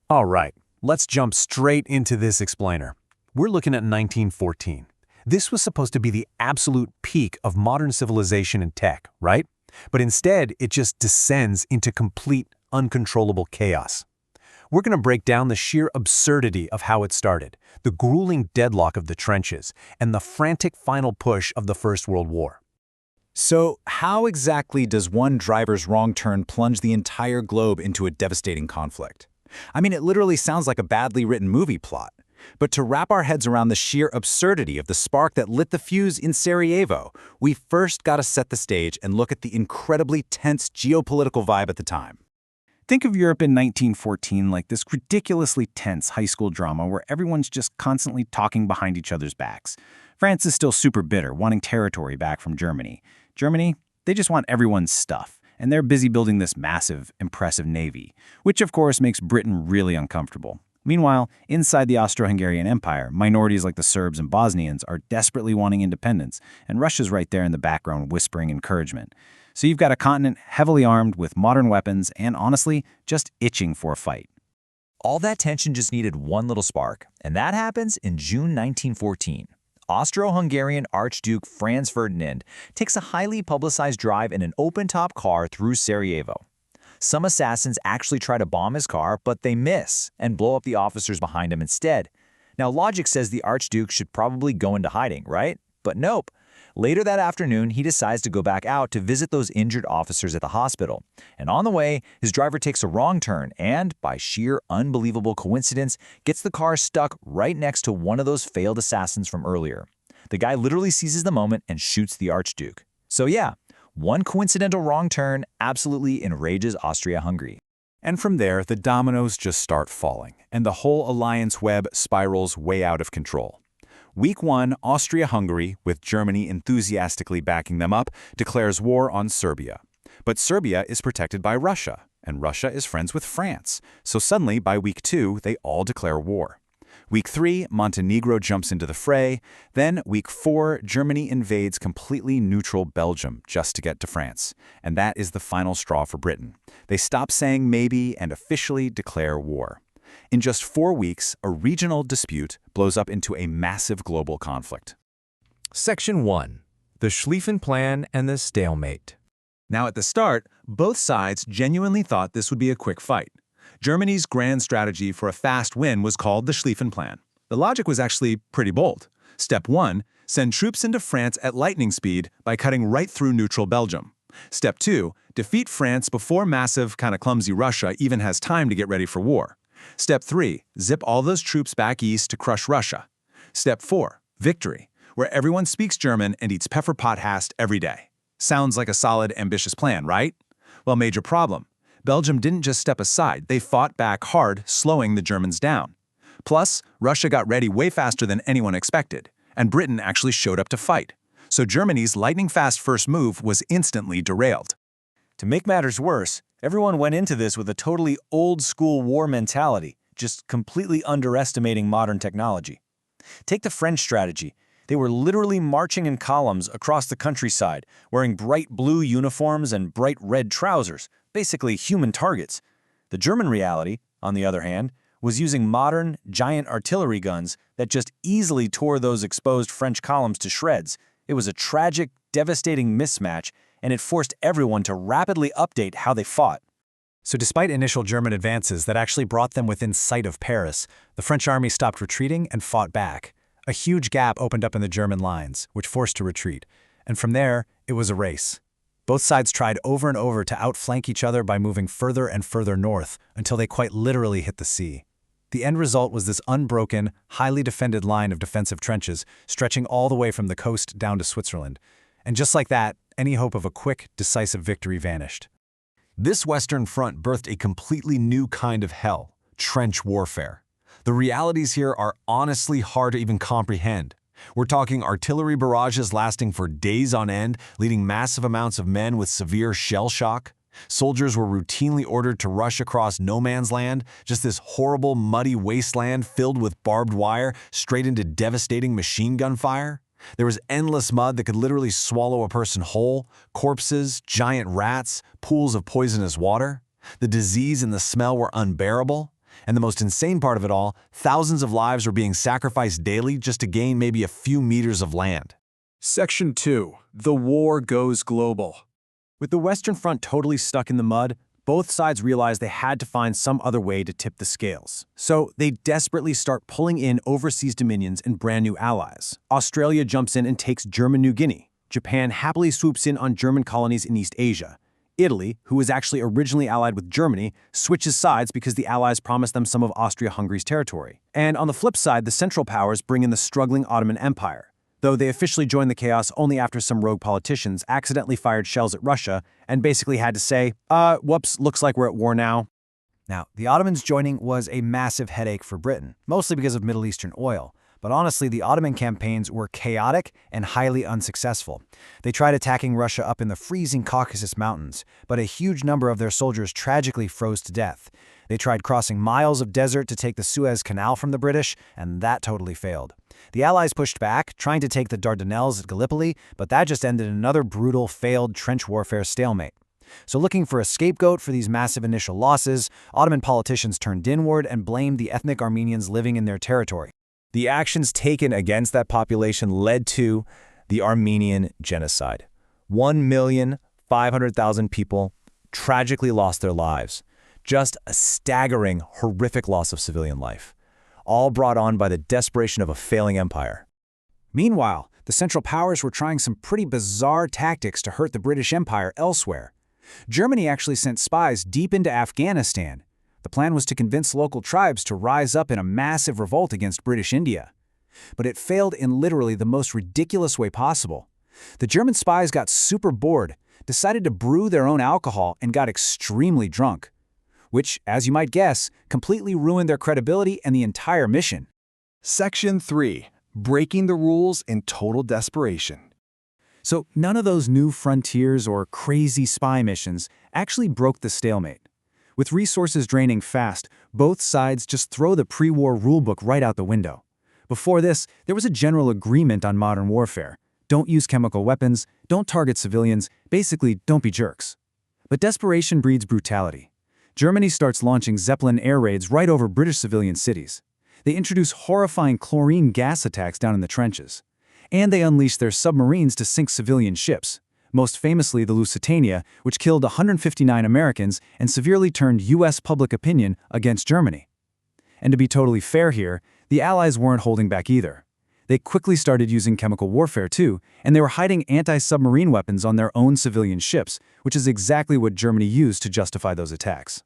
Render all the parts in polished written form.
All right, let's jump straight into this explainer. We're looking at 1914. This was supposed to be the absolute peak of modern civilization and tech, right? But instead, it just descends into complete, uncontrollable chaos. We're going to break down the sheer absurdity of how it started, the grueling deadlock of the trenches, and the frantic final push of the First World War. So, how exactly does one driver's wrong turn plunge the entire globe into a devastating conflict? I mean, it literally sounds like a badly written movie plot. But to wrap our heads around the sheer absurdity of the spark that lit the fuse in Sarajevo, we first got to set the stage and look at the incredibly tense geopolitical vibe at the time. Think of Europe in 1914 like this ridiculously tense high school drama where everyone's just constantly talking behind each other's backs. France is still super bitter, wanting territory back from Germany. Germany, they just want everyone's stuff, and they're busy building this massive, impressive navy, which of course makes Britain really uncomfortable. Meanwhile, inside the Austro-Hungarian Empire, minorities like the Serbs and Bosnians are desperately wanting independence, and Russia's right there in the background whispering encouragement. So you've got a continent heavily armed with modern weapons and, honestly, just itching for a fight. All that tension just needed one little spark, and that happens in June 1914. Austro-Hungarian Archduke Franz Ferdinand takes a highly publicized drive in an open-top car through Sarajevo. Some assassins actually try to bomb his car, but they miss and blow up the officers behind him instead. Now, logic says the Archduke should probably go into hiding, right? But nope. Later that afternoon, he decides to go back out to visit those injured officers at the hospital. And on the way, his driver takes a wrong turn and, by sheer unbelievable coincidence, gets the car stuck right next to one of those failed assassins from earlier. The guy literally seizes the moment and shoots the Archduke. So yeah, one coincidental wrong turn absolutely enrages Austria-Hungary. And from there, the dominoes just start falling, and the whole alliance web spirals way out of control. Week 1, Austria-Hungary, with Germany enthusiastically backing them up, declares war on Serbia. But Serbia is protected by Russia, and Russia is friends with France. So suddenly, by week 2, they all declare war. Week 3, Montenegro jumps into the fray. Then, week 4, Germany invades completely neutral Belgium just to get to France. And that is the final straw for Britain. They stop saying maybe and officially declare war. In just 4 weeks, a regional dispute blows up into a massive global conflict. Section 1. The Schlieffen Plan and the Stalemate. Now, at the start, both sides genuinely thought this would be a quick fight. Germany's grand strategy for a fast win was called the Schlieffen Plan. The logic was actually pretty bold. Step 1, send troops into France at lightning speed by cutting right through neutral Belgium. Step 2, defeat France before massive, kind of clumsy Russia even has time to get ready for war. Step 3, zip all those troops back east to crush Russia. Step 4, victory, where everyone speaks German and eats Pfefferpotthast every day. Sounds like a solid, ambitious plan, right? Well, major problem. Belgium didn't just step aside, they fought back hard, slowing the Germans down. Plus, Russia got ready way faster than anyone expected, and Britain actually showed up to fight. So Germany's lightning-fast first move was instantly derailed. To make matters worse, everyone went into this with a totally old-school war mentality, just completely underestimating modern technology. Take the French strategy. They were literally marching in columns across the countryside, wearing bright blue uniforms and bright red trousers, basically human targets. The German reality, on the other hand, was using modern, giant artillery guns that just easily tore those exposed French columns to shreds. It was a tragic, devastating mismatch, and it forced everyone to rapidly update how they fought. So despite initial German advances that actually brought them within sight of Paris, the French army stopped retreating and fought back. A huge gap opened up in the German lines, which forced to retreat. And from there, it was a race. Both sides tried over and over to outflank each other by moving further and further north until they quite literally hit the sea. The end result was this unbroken, highly defended line of defensive trenches stretching all the way from the coast down to Switzerland. And just like that, any hope of a quick, decisive victory vanished. This Western Front birthed a completely new kind of hell, trench warfare. The realities here are honestly hard to even comprehend. We're talking artillery barrages lasting for days on end, leading massive amounts of men with severe shell shock. Soldiers were routinely ordered to rush across no man's land, just this horrible, muddy wasteland filled with barbed wire, straight into devastating machine gun fire. There was endless mud that could literally swallow a person whole, corpses, giant rats, pools of poisonous water. The disease and the smell were unbearable. And the most insane part of it all, thousands of lives were being sacrificed daily just to gain maybe a few meters of land. Section 2. The war goes global. With the Western Front totally stuck in the mud, both sides realized they had to find some other way to tip the scales. So they desperately start pulling in overseas dominions and brand new allies. Australia jumps in and takes German New Guinea. Japan happily swoops in on German colonies in East Asia. Italy, who was actually originally allied with Germany, switches sides because the Allies promised them some of Austria-Hungary's territory. And on the flip side, the Central Powers bring in the struggling Ottoman Empire, though they officially joined the chaos only after some rogue politicians accidentally fired shells at Russia and basically had to say, whoops, looks like we're at war now. Now, the Ottomans joining was a massive headache for Britain, mostly because of Middle Eastern oil. But honestly, the Ottoman campaigns were chaotic and highly unsuccessful. They tried attacking Russia up in the freezing Caucasus Mountains, but a huge number of their soldiers tragically froze to death. They tried crossing miles of desert to take the Suez Canal from the British, and that totally failed. The Allies pushed back, trying to take the Dardanelles at Gallipoli, but that just ended in another brutal, failed trench warfare stalemate. So looking for a scapegoat for these massive initial losses, Ottoman politicians turned inward and blamed the ethnic Armenians living in their territory. The actions taken against that population led to the Armenian genocide. 1,500,000 people tragically lost their lives. Just a staggering, horrific loss of civilian life, all brought on by the desperation of a failing empire. Meanwhile, the Central Powers were trying some pretty bizarre tactics to hurt the British Empire elsewhere. Germany actually sent spies deep into Afghanistan. The plan was to convince local tribes to rise up in a massive revolt against British India. But it failed in literally the most ridiculous way possible. The German spies got super bored, decided to brew their own alcohol, and got extremely drunk, which, as you might guess, completely ruined their credibility and the entire mission. Section 3. Breaking the rules in total desperation. So none of those new frontiers or crazy spy missions actually broke the stalemate. With resources draining fast, both sides just throw the pre-war rulebook right out the window. Before this, there was a general agreement on modern warfare. Don't use chemical weapons, don't target civilians, basically don't be jerks. But desperation breeds brutality. Germany starts launching Zeppelin air raids right over British civilian cities. They introduce horrifying chlorine gas attacks down in the trenches. And they unleash their submarines to sink civilian ships, most famously the Lusitania, which killed 159 Americans and severely turned U.S. public opinion against Germany. And to be totally fair here, the Allies weren't holding back either. They quickly started using chemical warfare too, and they were hiding anti-submarine weapons on their own civilian ships, which is exactly what Germany used to justify those attacks.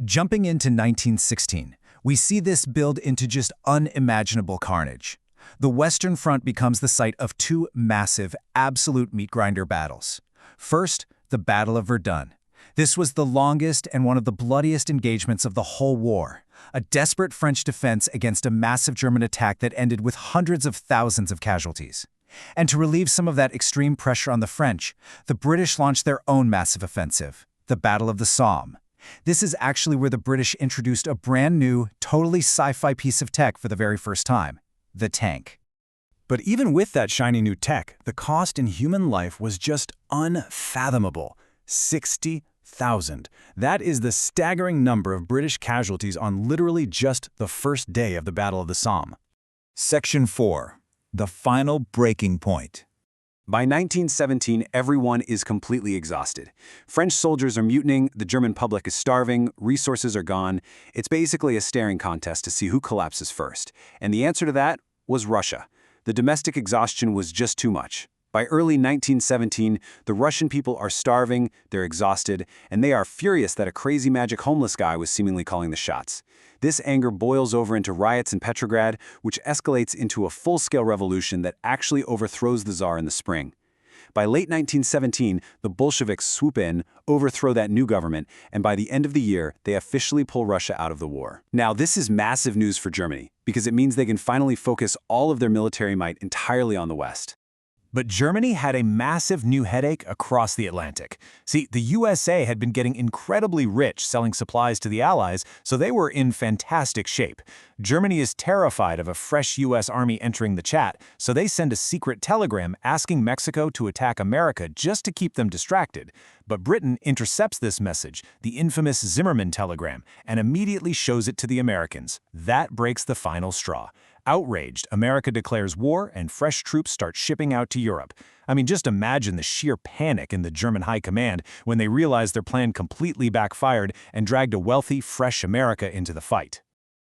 Jumping into 1916, we see this build into just unimaginable carnage. The Western Front becomes the site of two massive, absolute meat grinder battles. First, the Battle of Verdun. This was the longest and one of the bloodiest engagements of the whole war. A desperate French defense against a massive German attack that ended with hundreds of thousands of casualties. And to relieve some of that extreme pressure on the French, the British launched their own massive offensive, the Battle of the Somme. This is actually where the British introduced a brand new, totally sci-fi piece of tech for the very first time. The tank. But even with that shiny new tech, the cost in human life was just unfathomable. 60,000. That is the staggering number of British casualties on literally just the first day of the Battle of the Somme. Section 4. The final breaking point. By 1917, everyone is completely exhausted. French soldiers are mutinying, the German public is starving, resources are gone. It's basically a staring contest to see who collapses first. And the answer to that was Russia. The domestic exhaustion was just too much. By early 1917, the Russian people are starving, they're exhausted, and they are furious that a crazy magic homeless guy was seemingly calling the shots. This anger boils over into riots in Petrograd, which escalates into a full-scale revolution that actually overthrows the Tsar in the spring. By late 1917, the Bolsheviks swoop in, overthrow that new government, and by the end of the year, they officially pull Russia out of the war. Now, this is massive news for Germany, because it means they can finally focus all of their military might entirely on the West. But Germany had a massive new headache across the Atlantic. See, the USA had been getting incredibly rich selling supplies to the Allies, so they were in fantastic shape. Germany is terrified of a fresh US army entering the chat, so they send a secret telegram asking Mexico to attack America just to keep them distracted. But Britain intercepts this message, the infamous Zimmerman telegram, and immediately shows it to the Americans. That breaks the final straw. Outraged, America declares war and fresh troops start shipping out to Europe. I mean, just imagine the sheer panic in the German high command when they realized their plan completely backfired and dragged a wealthy, fresh America into the fight.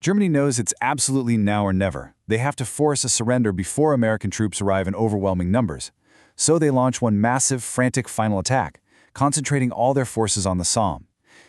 Germany knows it's absolutely now or never. They have to force a surrender before American troops arrive in overwhelming numbers. So they launch one massive, frantic final attack, concentrating all their forces on the Somme.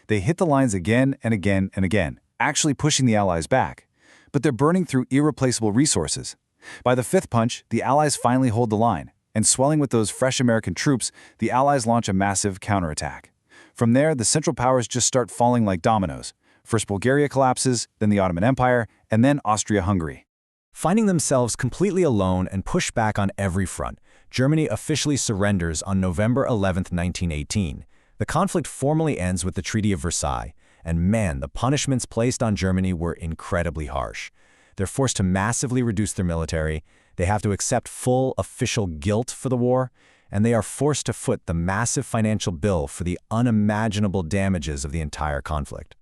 They hit the lines again and again and again, actually pushing the Allies back. But they're burning through irreplaceable resources. By the fifth punch, the Allies finally hold the line, and swelling with those fresh American troops, the Allies launch a massive counterattack. From there, the Central Powers just start falling like dominoes. First Bulgaria collapses, then the Ottoman Empire, and then Austria-Hungary. Finding themselves completely alone and pushed back on every front, Germany officially surrenders on November 11, 1918. The conflict formally ends with the Treaty of Versailles. And man, the punishments placed on Germany were incredibly harsh. They're forced to massively reduce their military, they have to accept full official guilt for the war, and they are forced to foot the massive financial bill for the unimaginable damages of the entire conflict.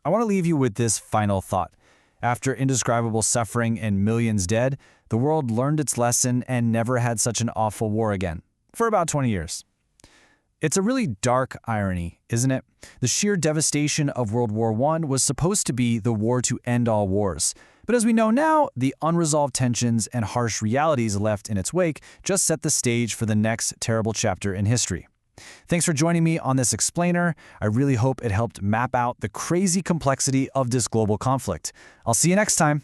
I want to leave you with this final thought. After indescribable suffering and millions dead, the world learned its lesson and never had such an awful war again, for about 20 years. It's a really dark irony, isn't it? The sheer devastation of World War I was supposed to be the war to end all wars. But as we know now, the unresolved tensions and harsh realities left in its wake just set the stage for the next terrible chapter in history. Thanks for joining me on this explainer. I really hope it helped map out the crazy complexity of this global conflict. I'll see you next time.